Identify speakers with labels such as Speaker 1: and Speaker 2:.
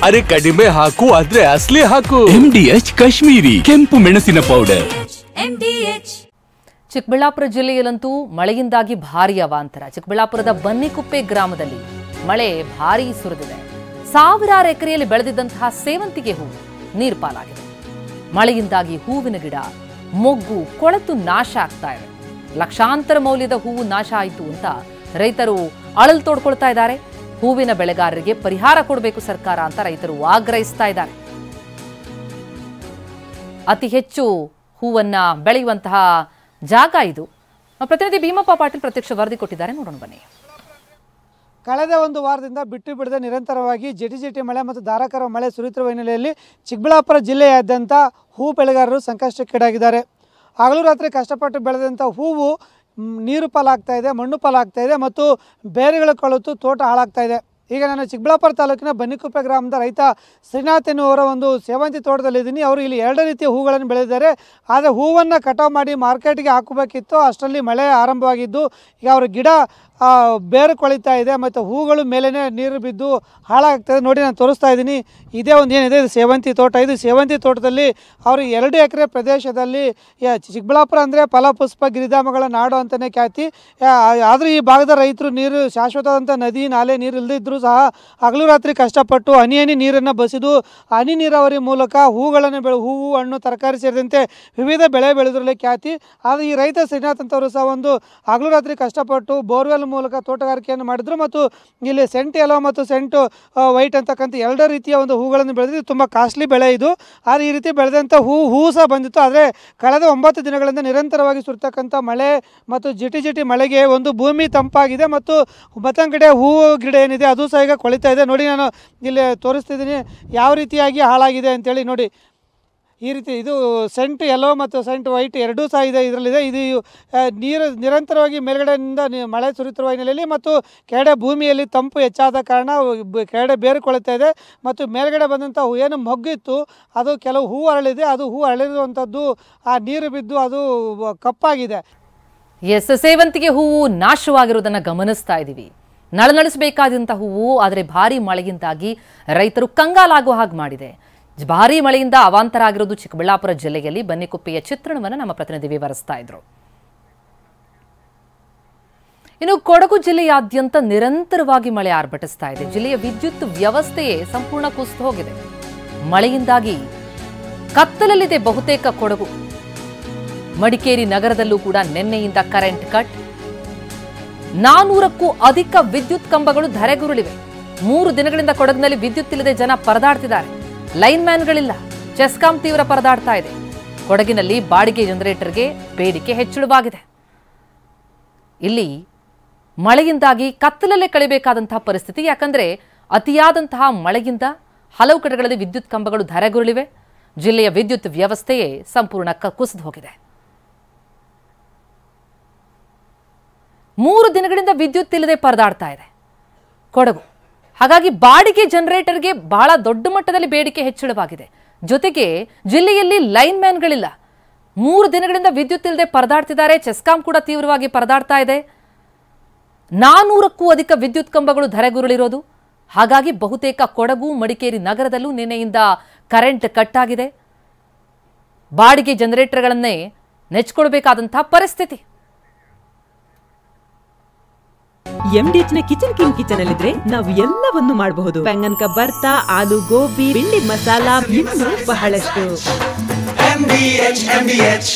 Speaker 1: ಅರೆ ಕಡಿಮೆ ಹಾಕು ಆದ್ರೆ ಅಸಲಿ ಹಾಕು.
Speaker 2: MDH ಕಾಶ್ಮೀರಿ ಕೆಂಪು ಮೆಣಸಿನ ಪೌಡರ್.
Speaker 3: ಚಿಕ್ಕಬಳ್ಳಾಪುರ ಜಿಲ್ಲೆಯಲ್ಲಂತೂ ಮಳೆಯಿಂದಾಗಿ ಭಾರೀ ಅವಾಂತರ. ಚಿಕ್ಕಬಳ್ಳಾಪುರದ ಬನ್ನಿಕುಪ್ಪೆ ಗ್ರಾಮದಲ್ಲಿ ಮಳೆ ಭಾರೀ ಸುರಿದಿದೆ. ಸಾವಿರಾರು ಎಕರೆಯಲ್ಲಿ ಬೆಳೆದಿದ್ದಂತಹ ಸೇವಂತಿಗೆ ಹೂವು ನೀರು ಪಾಲಾಗಿದೆ. ಮಳೆಯಿಂದಾಗಿ ಹೂವಿನ ಗಿಡ ಮೊಗ್ಗು ಕೊಳೆತು ನಾಶ ಆಗ್ತಾ ಇದೆ. ಲಕ್ಷಾಂತರ ಮೌಲ್ಯದ ಹೂವು ನಾಶ ಆಯಿತು ಅಂತ ರೈತರು ಅಳಲು ತೋಡ್ಕೊಳ್ತಾ ಇದ್ದಾರೆ. ಹೂವಿನ ಬೆಳೆಗಾರರಿಗೆ ಪರಿಹಾರ ಕೊಡಬೇಕು ಸರ್ಕಾರ ಅಂತ ರೈತರು ಆಗ್ರಹಿಸ್ತಾ ಇದ್ದಾರೆ. ಅತಿ ಹೆಚ್ಚು ಹೂವನ್ನ ಬೆಳೆಯುವಂತಹ ಜಾಗ ಇದು. ಪ್ರತಿನಿಧಿ ಭೀಮಪ್ಪ ಪಾಟೀಲ್ ಪ್ರತ್ಯಕ್ಷ ವರದಿ ಕೊಟ್ಟಿದ್ದಾರೆ, ನೋಡೋಣ ಬನ್ನಿ.
Speaker 4: ಕಳೆದ ಒಂದು ವಾರದಿಂದ ಬಿಟ್ಟು ಬಿಡದೆ ನಿರಂತರವಾಗಿ ಜಿಟಿ ಮಳೆ ಮತ್ತು ಧಾರಾಕಾರ ಮಳೆ ಸುರಿಯುತ್ತಿರುವ ಹಿನ್ನೆಲೆಯಲ್ಲಿ ಚಿಕ್ಕಬಳ್ಳಾಪುರ ಜಿಲ್ಲೆಯಾದ್ಯಂತ ಹೂ ಬೆಳೆಗಾರರು ಸಂಕಷ್ಟಕ್ಕೀಡಾಗಿದ್ದಾರೆ. ಹಗಲು ರಾತ್ರಿ ಕಷ್ಟಪಟ್ಟು ಬೆಳೆದಂಥ ಹೂವು ನೀರು ಪಾಲಾಗ್ತಾ ಇದೆ, ಮಣ್ಣು ಪಾಲಾಗ್ತಾ ಇದೆ ಮತ್ತು ಬೇರುಗಳು ಕೊಳೆತು ತೋಟ ಹಾಳಾಗ್ತಾ ಇದೆ. ಈಗ ನಾನು ಚಿಕ್ಕಬಳ್ಳಾಪುರ ತಾಲೂಕಿನ ಬನ್ನಿಕುಪ್ಪೆ ಗ್ರಾಮದ ರೈತ ಶ್ರೀನಾಥ್ ಎನ್ನುವರ ಒಂದು ಸೇವಂತಿ ತೋಟದಲ್ಲಿದ್ದೀನಿ. ಅವರು ಇಲ್ಲಿ 2 ರೀತಿಯ ಹೂಗಳನ್ನು ಬೆಳೆದಿದ್ದಾರೆ. ಆದರೆ ಹೂವನ್ನು ಕಟಾವು ಮಾಡಿ ಮಾರ್ಕೆಟ್ಗೆ ಹಾಕಬೇಕಿತ್ತು, ಅಷ್ಟರಲ್ಲಿ ಮಳೆ ಆರಂಭವಾಗಿದ್ದು ಈಗ ಅವರ ಗಿಡ ಬೇರು ಕೊಳಿತಾ ಇದೆ ಮತ್ತು ಹೂಗಳು ಮೇಲೇ ನೀರು ಬಿದ್ದು ಹಾಳಾಗ್ತದೆ. ನೋಡಿ ನಾನು ತೋರಿಸ್ತಾ ಇದ್ದೀನಿ. ಇದೇ ಒಂದು ಏನಿದೆ ಇದು ಸೇವಂತಿ ತೋಟ. ಇದು ಸೇವಂತಿ ತೋಟದಲ್ಲಿ ಅವರು 2 ಎಕರೆ ಪ್ರದೇಶದಲ್ಲಿ, ಚಿಕ್ಕಬಳ್ಳಾಪುರ ಅಂದರೆ ಫಲಪುಷ್ಪ ಗಿರಿಧಾಮಗಳ ನಾಡು ಅಂತಲೇ ಖ್ಯಾತಿ. ಆದರೂ ಈ ಭಾಗದ ರೈತರು ನೀರು ಶಾಶ್ವತವಾದಂಥ ನದಿ ನಾಲೆ ನೀರು ಇಲ್ಲದಿದ್ದರೂ ಸಹ ಹಗಲು ರಾತ್ರಿ ಕಷ್ಟಪಟ್ಟು ಹನಿ ನೀರನ್ನು ಬಸಿದು ಹನಿ ನೀರಾವರಿ ಮೂಲಕ ಹೂಗಳನ್ನು ಹೂವು ಹಣ್ಣು ತರಕಾರಿ ಸೇರಿದಂತೆ ವಿವಿಧ ಬೆಳೆ ಬೆಳೆದ್ರಲ್ಲಿ ಖ್ಯಾತಿ. ಆದರೆ ಈ ರೈತ ಶ್ರೀನಾಥ್ ಅಂತವರು ಸಹ ಒಂದು ಹಗಲು ರಾತ್ರಿ ಕಷ್ಟಪಟ್ಟು ಬೋರ್ವೆಲ್ ಮೂಲಕ ತೋಟಗಾರಿಕೆಯನ್ನು ಮಾಡಿದ್ರು ಮತ್ತು ಇಲ್ಲಿ ಸೆಂಟ್ ಯೆಲ್ಲೋ ಮತ್ತು ಸೆಂಟ್ ವೈಟ್ ಅಂತಕ್ಕಂಥ 2 ರೀತಿಯ ಒಂದು ಹೂಗಳನ್ನು ಬೆಳೆದಿದ್ದು ತುಂಬ ಕಾಸ್ಟ್ಲಿ ಬೆಳೆ ಇದು. ಆದರೆ ಈ ರೀತಿ ಬೆಳೆದಂಥ ಹೂವು ಸಹ ಬಂದಿತ್ತು. ಆದರೆ ಕಳೆದ 9 ದಿನಗಳಿಂದ ನಿರಂತರವಾಗಿ ಸುರ್ತಕ್ಕಂಥ ಮಳೆ ಮತ್ತು ಜಿಟಿ ಮಳೆಗೆ ಒಂದು ಭೂಮಿ ತಂಪಾಗಿದೆ ಮತ್ತು ಮತ್ತೊಂದು ಹೂವು ಗಿಡ ಏನಿದೆ ಅದು ಸಹ ಈಗ ಕೊಳಿತಾ ಇದೆ. ನೋಡಿ ನಾನು ಇಲ್ಲಿ ತೋರಿಸ್ತಿದ್ದೀನಿ ಯಾವ ರೀತಿಯಾಗಿ ಹಾಳಾಗಿದೆ ಅಂತೇಳಿ. ನೋಡಿ ಈ ರೀತಿ ಇದು ಸೆಂಟ್ ಯೆಲ್ಲೋ ಮತ್ತು ಸೆಂಟ್ ವೈಟ್ 2 ಸಹ ಇದೆ ಇದರಲ್ಲಿದೆ. ಇದು ನೀರು ನಿರಂತರವಾಗಿ ಮೇಲ್ಗಡೆಯಿಂದ ಮಳೆ ಸುರಿಯುತ್ತಿರುವ ಹಿನ್ನೆಲೆಯಲ್ಲಿ ಮತ್ತು ಕೆಳಗಡೆ ಭೂಮಿಯಲ್ಲಿ ತಂಪು ಹೆಚ್ಚಾದ ಕಾರಣ ಕೆಳಗಡೆ ಬೇರು ಕೊಳ್ತಾ ಇದೆ ಮತ್ತು ಮೇಲ್ಗಡೆ ಬಂದಂಥ ಏನು ಮೊಗ್ಗಿತ್ತು ಅದು ಕೆಲವು ಹೂವು ಅರಳಿದೆ. ಅದು ಹೂವು ಅರಳಿರುವಂಥದ್ದು ಆ ನೀರು ಬಿದ್ದು ಅದು ಕಪ್ಪಾಗಿದೆ.
Speaker 3: ಸೇವಂತಿಗೆ ಹೂವು ನಾಶವಾಗಿರುವುದನ್ನು ಗಮನಿಸ್ತಾ ಇದ್ದೀವಿ. ನಳನಳಿಸಬೇಕಾದಂಥ ಹೂವು ಆದರೆ ಭಾರೀ ಮಳೆಯಿಂದಾಗಿ ರೈತರು ಕಂಗಾಲಾಗುವ ಹಾಗೆ ಮಾಡಿದೆ. ಭಾರೀ ಮಳೆಯಿಂದ ಅವಾಂತರ ಆಗಿರೋದು ಚಿಕ್ಕಬಳ್ಳಾಪುರ ಜಿಲ್ಲೆಯಲ್ಲಿ. ಬನ್ನಿಕುಪ್ಪೆಯ ಚಿತ್ರಣವನ್ನು ನಮ್ಮ ಪ್ರತಿನಿಧಿ ವಿವರಿಸ್ತಾ ಇದ್ರು. ಇನ್ನು ಕೊಡಗು ಜಿಲ್ಲೆಯಾದ್ಯಂತ ನಿರಂತರವಾಗಿ ಮಳೆ ಆರ್ಭಟಿಸ್ತಾ ಇದೆ. ಜಿಲ್ಲೆಯ ವಿದ್ಯುತ್ ವ್ಯವಸ್ಥೆಯೇ ಸಂಪೂರ್ಣ ಕುಸಿದು ಹೋಗಿದೆ. ಮಳೆಯಿಂದಾಗಿ ಕತ್ತಲಲ್ಲಿದೆ ಬಹುತೇಕ ಕೊಡಗು. ಮಡಿಕೇರಿ ನಗರದಲ್ಲೂ ಕೂಡ ನಿನ್ನೆಯಿಂದ ಕರೆಂಟ್ ಕಟ್. 400ಕ್ಕೂ ಅಧಿಕ ವಿದ್ಯುತ್ ಕಂಬಗಳು ಧರೆಗುರುಳಿವೆ. 3 ದಿನಗಳಿಂದ ಕೊಡಗಿನಲ್ಲಿ ವಿದ್ಯುತ್ ಇಲ್ಲದೆ ಜನ ಪರದಾಡ್ತಿದ್ದಾರೆ. ಲೈನ್ ಮ್ಯಾನ್ಗಳಿಲ್ಲ. ಚೆಸ್ಕಾಂ ತೀವ್ರ ಪರದಾಡ್ತಾ ಇದೆ. ಕೊಡಗಿನಲ್ಲಿ ಬಾಡಿಗೆ ಜನರೇಟರ್ಗೆ ಬೇಡಿಕೆ ಹೆಚ್ಚಳವಾಗಿದೆ. ಇಲ್ಲಿ ಮಳೆಯಿಂದಾಗಿ ಕತ್ತಲಲ್ಲೇ ಕಳೆಯಬೇಕಾದಂತಹ ಪರಿಸ್ಥಿತಿ. ಯಾಕಂದ್ರೆ ಅತಿಯಾದಂತಹ ಮಳೆಯಿಂದ ಹಲವು ಕಡೆಗಳಲ್ಲಿ ವಿದ್ಯುತ್ ಕಂಬಗಳು ಧರೆಗುರುಳಿವೆ. ಜಿಲ್ಲೆಯ ವಿದ್ಯುತ್ ವ್ಯವಸ್ಥೆಯೇ ಸಂಪೂರ್ಣ ಕುಸಿದು ಹೋಗಿದೆ. 3 ದಿನಗಳಿಂದ ವಿದ್ಯುತ್ ಇಲ್ಲದೆ ಪರದಾಡ್ತಾ ಇದೆ ಕೊಡಗು. ಹಾಗಾಗಿ ಬಾಡಿಗೆ ಜನರೇಟರ್ಗೆ ಬಹಳ ದೊಡ್ಡ ಮಟ್ಟದಲ್ಲಿ ಬೇಡಿಕೆ ಹೆಚ್ಚಳವಾಗಿದೆ. ಜೊತೆಗೆ ಜಿಲ್ಲೆಯಲ್ಲಿ ಲೈನ್ ಮ್ಯಾನ್ಗಳಿಲ್ಲ. 3 ದಿನಗಳಿಂದ ವಿದ್ಯುತ್ ಇಲ್ಲದೆ ಪರದಾಡ್ತಿದ್ದಾರೆ. ಚೆಸ್ಕಾಂ ಕೂಡ ತೀವ್ರವಾಗಿ ಪರದಾಡ್ತಾ ಇದೆ. 400ಕ್ಕೂ ಅಧಿಕ ವಿದ್ಯುತ್ ಕಂಬಗಳು ಧರೆಗುರುಳಿರೋದು. ಹಾಗಾಗಿ ಬಹುತೇಕ ಕೊಡಗು ಮಡಿಕೇರಿ ನಗರದಲ್ಲೂ ನಿನ್ನೆಯಿಂದ ಕರೆಂಟ್ ಕಟ್ ಆಗಿದೆ. ಬಾಡಿಗೆ ಜನರೇಟರ್ಗಳನ್ನೇ ನೆಚ್ಕೊಳ್ಬೇಕಾದಂತಹ ಪರಿಸ್ಥಿತಿ.
Speaker 5: MDH ನ ಕಿಚನ್ ಅಲ್ಲಿದ್ರೆ ನಾವು ಎಲ್ಲವನ್ನು ಮಾಡಬಹುದು. ಬೆಂಗನ್ ಕ ಬರ್ತಾ, ಆಲೂ ಗೋಬಿ, ಬಿಂಡಿ ಮಸಾಲಾ, ಇನ್ನೂ ಬಹಳಷ್ಟು. MDH